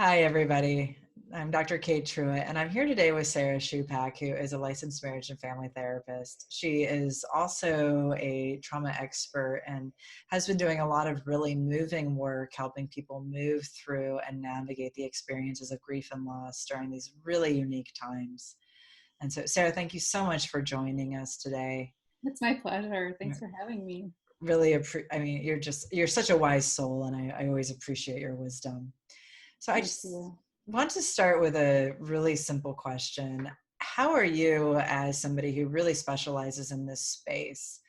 Hi, everybody. I'm Dr. Kate Truitt, and I'm here today with Sarah Schupack, who is a licensed marriage and family therapist. She is also a trauma expert and has been doing a lot of really moving work helping people move through and navigate the experiences of grief and loss during these really unique times. And so, Sarah, thank you so much for joining us today. It's my pleasure. Thanks for having me. You're such a wise soul, and I always appreciate your wisdom. So I Thank just you. want to start with a really simple question. How are you, as somebody who really specializes in this space,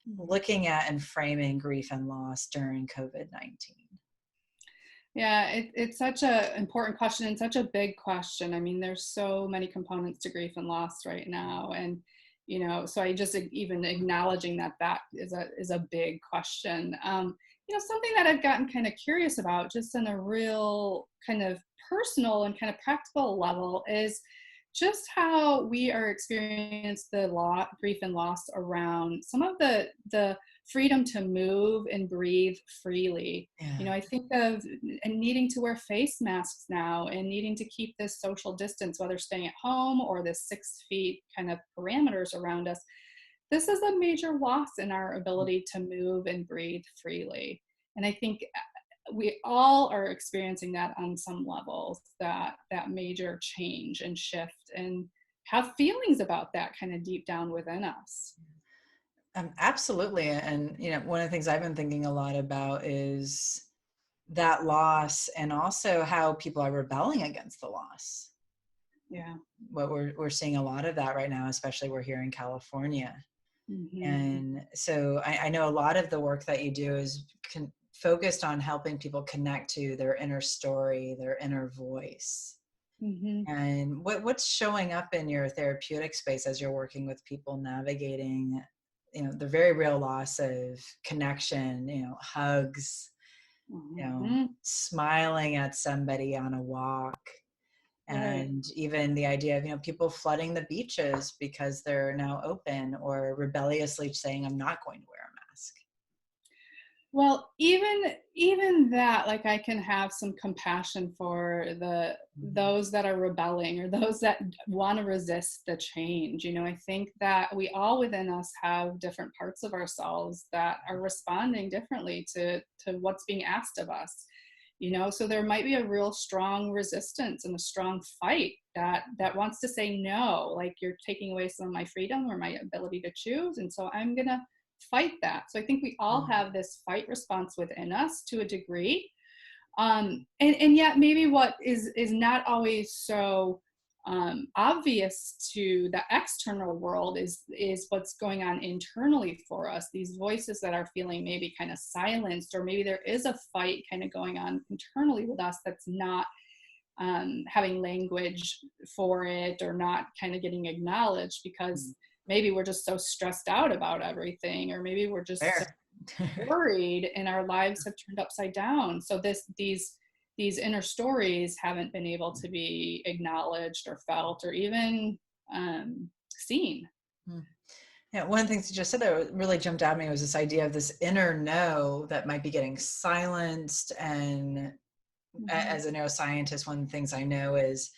Mhm. looking at and framing grief and loss during COVID-19? Yeah, it's such a important question and such a big question. I mean, there's so many components to grief and loss right now, and so I just even acknowledging that is a big question. Something that I've gotten kind of curious about, just on a real kind of personal and kind of practical level, is just how we are experiencing the grief and loss around some of the freedom to move and breathe freely. Yeah. I think of and needing to wear face masks now and needing to keep this social distance, whether staying at home or the 6 feet kind of parameters around us. This is a major loss in our ability to move and breathe freely. And I think we all are experiencing that on some levels, that major change and shift, and have feelings about that kind of deep down within us. Absolutely. And, one of the things I've been thinking a lot about is that loss and also how people are rebelling against the loss. Yeah. What we're seeing a lot of that right now, especially we're here in California. Hmm. And so I know a lot of the work that you do is focused on helping people connect to their inner story, their inner voice. Hmm. And what's showing up in your therapeutic space as you're working with people navigating, the very real loss of connection, hugs, Hmm. smiling at somebody on a walk, Right. and even the idea of people flooding the beaches because they're now open, or rebelliously saying I'm not going to wear a mask. Well, even that, like, I can have some compassion for Mhm. those that are rebelling or those that want to resist the change. I think that we all within us have different parts of ourselves that are responding differently to what's being asked of us. So there might be a real strong resistance and a strong fight that wants to say no, like, you're taking away some of my freedom or my ability to choose, and so I'm gonna fight that. So I think we all Mhm. have this fight response within us to a degree. And yet maybe what is not always so obvious to the external world is what's going on internally for us. These voices that are feeling maybe kind of silenced, or maybe there is a fight kind of going on internally with us that's not having language for it, or not kind of getting acknowledged, because maybe we're just so stressed out about everything, or maybe we're just so Fair. worried and our lives have turned upside down. So these inner stories haven't been able to be acknowledged or felt or even seen. Mm. Yeah, one of the things you just said that really jumped out at me was this idea of this inner no that might be getting silenced. And Hmm. as a neuroscientist, one of the things I know is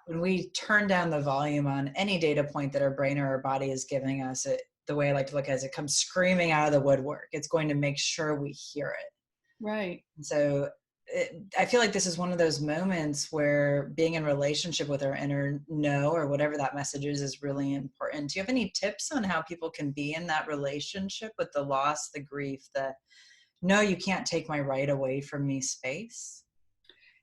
when we turn down the volume on any data point that our brain or our body is giving us, the way I like to look at it is it comes screaming out of the woodwork. It's going to make sure we hear it. Right. And so I feel like this is one of those moments where being in relationship with our inner no, or whatever that message is really important. Do you have any tips on how people can be in that relationship with the loss, the grief, the no, you can't take my right away from me space?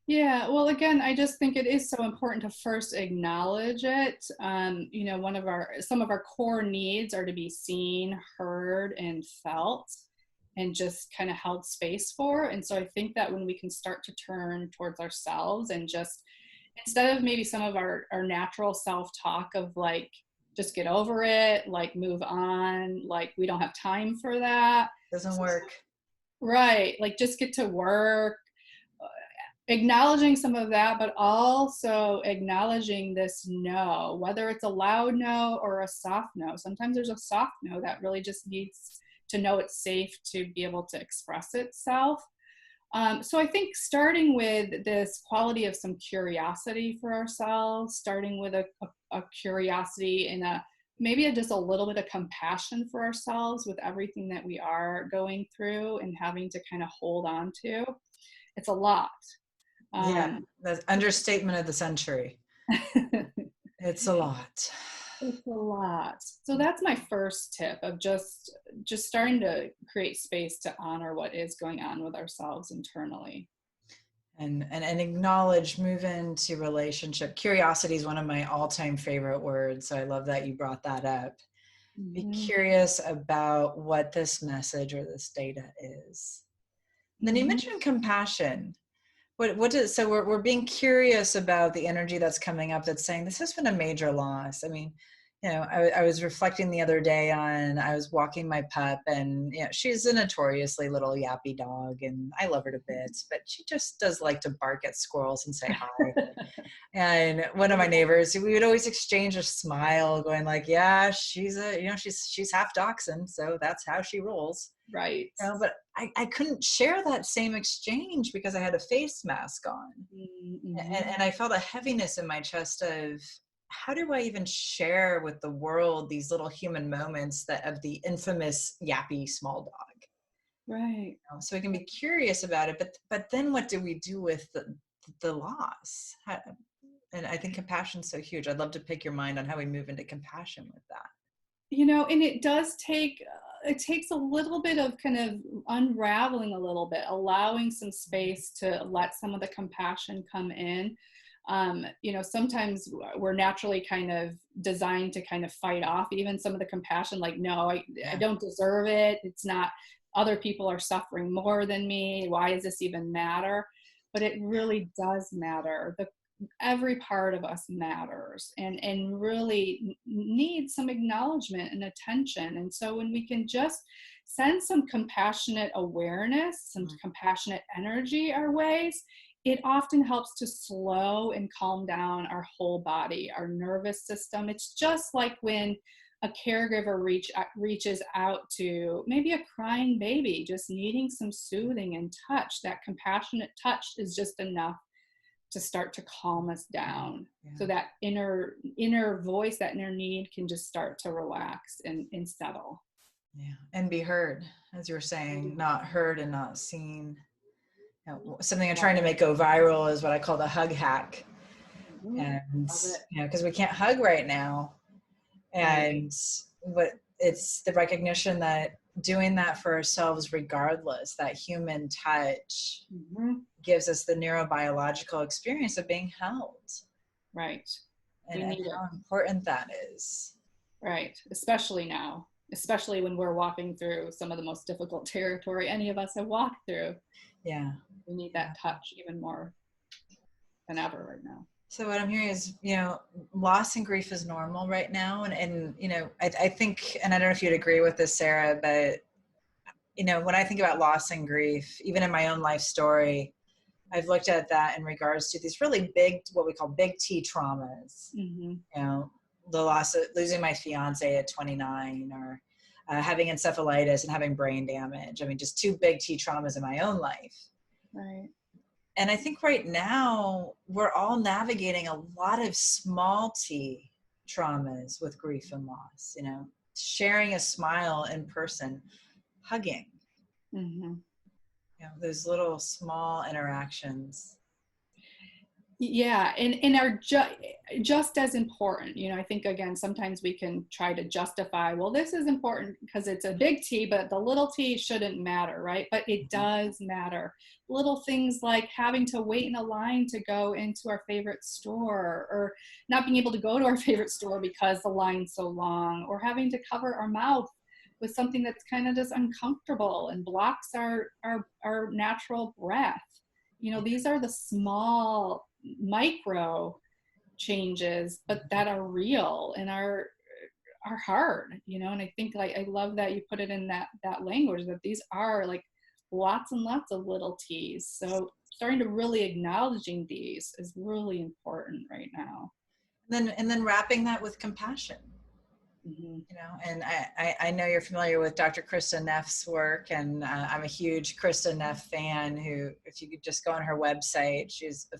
Yeah, well, again, I just think it is so important to first acknowledge it. Some of our core needs are to be seen, heard, and felt, and just kind of held space for. And so I think that when we can start to turn towards ourselves, and just, instead of maybe some of our natural self-talk of, like, just get over it, like, move on, like, we don't have time for that. Doesn't work. Right, like, just get to work, acknowledging some of that, but also acknowledging this no, whether it's a loud no or a soft no. Sometimes there's a soft no that really just needs to know it's safe to be able to express itself. So I think starting with this quality of some curiosity for ourselves, starting with a curiosity and just a little bit of compassion for ourselves with everything that we are going through and having to kind of hold on to. It's a lot. Yeah, Um, the understatement of the century. It's a lot. it's a lot. So that's my first tip of just starting to create space to honor what is going on with ourselves internally. And acknowledge, move into relationship. Curiosity is one of my all-time favorite words. So I love that you brought that up. Be Mm-hmm. curious about what this message or this data is. And then you Mm-hmm. mentioned compassion. What is, so we're being curious about the energy that's coming up that's saying this has been a major loss. I mean, I was reflecting the other day on, I was walking my pup, and she's a notoriously little yappy dog, and I love her to bits, but she just does like to bark at squirrels and say hi. And one of my neighbors, we would always exchange a smile, going like, yeah, she's half dachshund, so that's how she rolls. Right. But I couldn't share that same exchange because I had a face mask on. Mm-hmm. And I felt a heaviness in my chest of, how do I even share with the world these little human moments that of the infamous yappy small dog? Right. So we can be curious about it, but then what do we do with the loss? And I think compassion's so huge. I'd love to pick your mind on how we move into compassion with that. And it does take, it takes a little bit of kind of unraveling a little bit, allowing some space to let some of the compassion come in. Sometimes we're naturally kind of designed to kind of fight off even some of the compassion, like, no, I Yeah. don't deserve it. It's not, other people are suffering more than me. Why does this even matter? But it really does matter. Every part of us matters and really needs some acknowledgement and attention. And so when we can just send some compassionate awareness, some compassionate energy our ways, it often helps to slow and calm down our whole body, our nervous system. It's just like when a caregiver reaches out to maybe a crying baby, just needing some soothing and touch. That compassionate touch is just enough to start to calm us down, Yeah. so that inner voice, that inner need can just start to relax and settle. Yeah. And be heard, as you were saying, not heard and not seen. Something I'm trying to make go viral is what I call the hug hack. Mhm. And, Love it. because we can't hug right now. Right. And what it's the recognition that doing that for ourselves, regardless, that human touch Mhm. gives us the neurobiological experience of being held, Right. and We need it. how important that is. Right. Especially now, especially when we're walking through some of the most difficult territory any of us have walked through. Yeah. We need that touch even more than ever right now. So what I'm hearing is, loss and grief is normal right now. And I think, and I don't know if you'd agree with this, Sarah, but, when I think about loss and grief, even in my own life story, I've looked at that in regards to these really big, what we call big T traumas. Mm-hmm. The loss of losing my fiance at 29, or having encephalitis and having brain damage. I mean, just two big T traumas in my own life. Right. And I think right now we're all navigating a lot of small T traumas with grief and loss, sharing a smile in person, hugging, Mm-hmm. those little small interactions. Yeah, and are just as important. I think, again, sometimes we can try to justify, well, this is important because it's a big T, but the little t shouldn't matter, right? But it does matter. Little things like having to wait in a line to go into our favorite store, or not being able to go to our favorite store because the line's so long, or having to cover our mouth with something that's kind of just uncomfortable and blocks our natural breath. These are the small micro changes, but that are real and are hard. And I think, like, I love that you put it in that language, that these are like lots and lots of little T's. So starting to really acknowledging these is really important right now. And then wrapping that with compassion. Mm-hmm. You know, and I know you're familiar with Dr. Krista Neff's work, and I'm a huge Krista Neff fan who, if you could just go on her website, she's a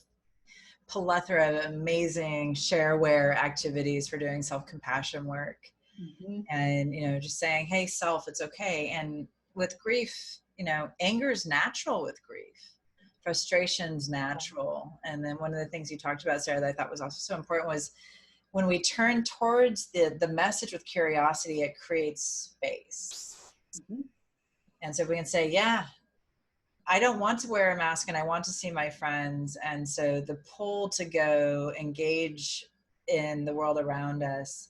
plethora of amazing shareware activities for doing self-compassion work. Mm-hmm. And, you know, just saying, hey, self, it's okay. And with grief, you know, anger is natural with grief. Frustration's natural. And then one of the things you talked about, Sarah, that I thought was also so important was when we turn towards the message with curiosity, it creates space. Mm-hmm. And so we can say, yeah, I don't want to wear a mask and I want to see my friends. And so the pull to go engage in the world around us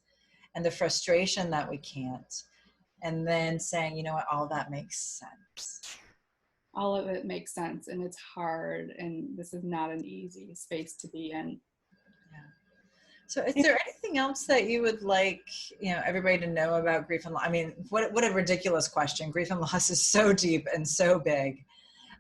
and the frustration that we can't. And then saying, you know what, all that makes sense. All of it makes sense, and it's hard, and this is not an easy space to be in. Yeah. So is there anything else that you would like, you know, everybody to know about grief and loss? I mean, what a ridiculous question. Grief and loss is so deep and so big.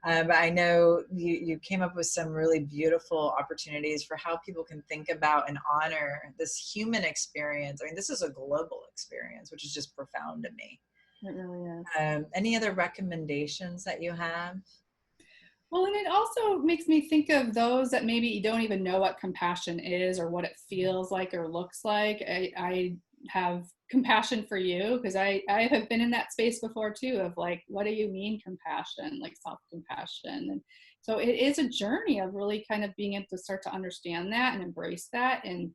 But I know you came up with some really beautiful opportunities for how people can think about and honor this human experience. I mean, this is a global experience, which is just profound to me. It really is. Any other recommendations that you have? Well, and it also makes me think of those that maybe don't even know what compassion is or what it feels like or looks like. I have compassion for you because I have been in that space before too, of like, what do you mean compassion, like self-compassion? And so it is a journey of really kind of being able to start to understand that and embrace that and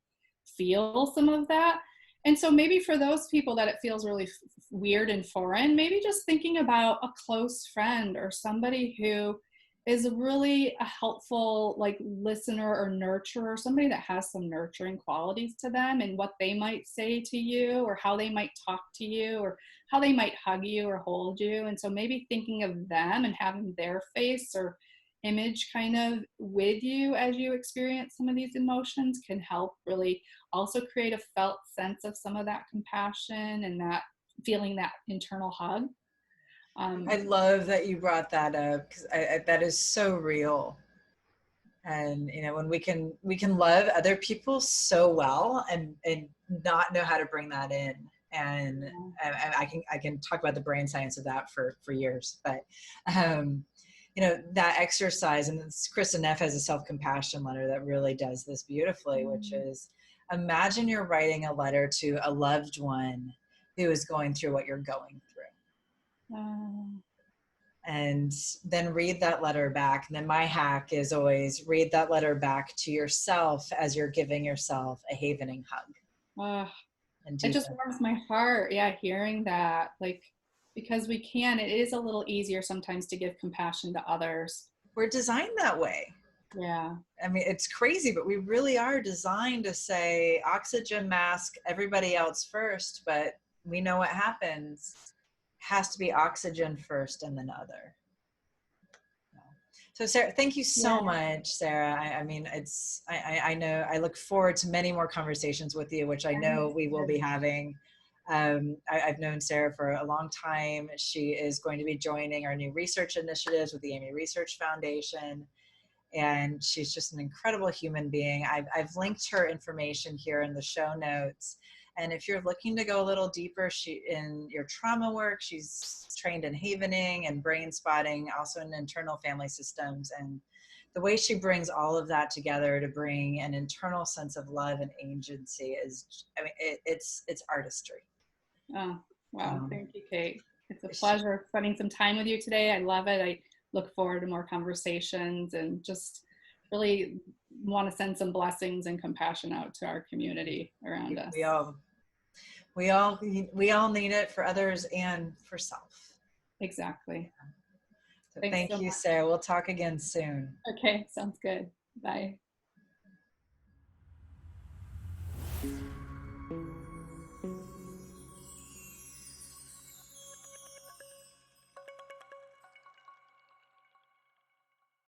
feel some of that. And so maybe for those people that it feels really weird and foreign, maybe just thinking about a close friend or somebody who is really a helpful like listener or nurturer, somebody that has some nurturing qualities to them, and what they might say to you or how they might talk to you or how they might hug you or hold you. And so maybe thinking of them and having their face or image kind of with you as you experience some of these emotions can help really also create a felt sense of some of that compassion and that feeling, that internal hug. I love that you brought that up because that is so real. And you know, when we can love other people so well and not know how to bring that in. And I can talk about the brain science of that for years. But you know, that exercise, and Krista Neff has a self-compassion letter that really does this beautifully, which is imagine you're writing a letter to a loved one who is going through what you're going through. And then read that letter back. And then my hack is always read that letter back to yourself as you're giving yourself a havening hug. And It deepen just warms my heart. Yeah, hearing that, like, because it is a little easier sometimes to give compassion to others. We're designed that way. Yeah. I mean, it's crazy, but we really are designed to say oxygen mask everybody else first, but we know what happens. Has to be oxygen first and then other. So Sarah, thank you so much, Sarah. I mean, I know I look forward to many more conversations with you, which I know we will be having. I've known Sarah for a long time. She is going to be joining our new research initiatives with the Amy Research Foundation. And she's just an incredible human being. I've linked her information here in the show notes. And if you're looking to go a little deeper in your trauma work, she's trained in havening and brain spotting, also in internal family systems. And the way she brings all of that together to bring an internal sense of love and agency is, I mean, it's artistry. Oh, wow. Thank you, Kate. It's a pleasure spending some time with you today. I love it. I look forward to more conversations and just really want to send some blessings and compassion out to our community around us. We all need it for others and for self. Exactly. So thank you, Sarah. We'll talk again soon. Okay, sounds good. Bye.